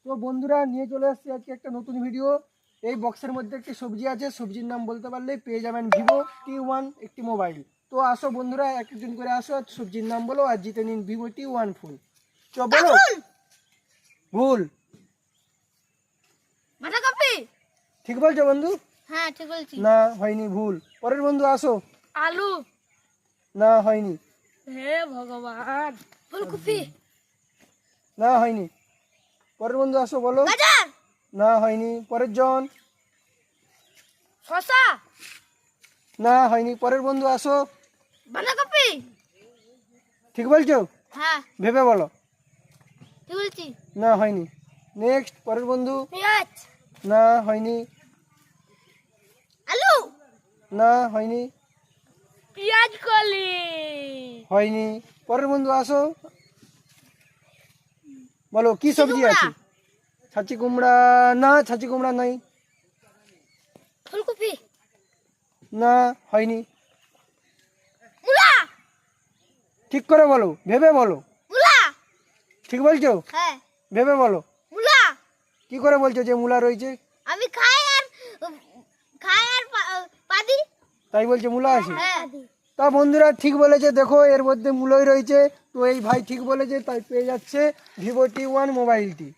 তো বন্ধুরা নিয়ে চলে আসছি আজকে একটা নতুন ভিডিও। এই বক্সের মধ্যে একটি সবজি আছে, সবজির নাম বলতে পারলেই পেয়ে যাবেন Vivo T1 একটি মোবাইল। তো আসো বন্ধুরা, এক একজন করে আসো, সবজির নাম বলো আর জিতে নিন Vivo T1 ফোন। চ বলো। ভুল। বাঁধাকপি। ঠিক বলছো বন্ধু? হ্যাঁ ঠিক বলছি। না হয়নি, ভুল। পরের বন্ধু আসো। আলু। না হয়নি। হে ভগবান। ফুলকপি। না হয়নি। পরের বন্ধু আসো, বলো। গাজর। না হয়নি। পরের জন। শসা। না হয়নি। পরের বন্ধু আসো। বাঁধাকপি। ঠিক বলছো? হ্যাঁ ভেবে বলো। ঠিক বলছি। না হয়নি। নেক্সট, পরের বন্ধু। পেঁয়াজ। না হয়নি। আলু। না হয়নি। পেঁয়াজ কলি। হয়নি। পরের বন্ধু আসো, বলো কি সবজি কুমড়া। আছে? ছাচি কুমড়া। না, ছাচি কুমড়া নাই। ফুলকপি। না হয়নি। মূলা। ঠিক করে বলো, ভেবে বলো। মূলা। ঠিক বলছো? হ্যাঁ ভেবে বলো। মূলা। কি করে বলছো যে মূলা রয়েছে? আমি খাই আর পাদি। তাই বলছে মূলা আছে। হ্যাঁ তা বন্ধুরা ঠিক বলেছে, দেখো এর মধ্যে মূলই রয়েছে। তো এই ভাই ঠিক বলেছে, তাই পেয়ে যাচ্ছে Vivo T1 মোবাইলটি।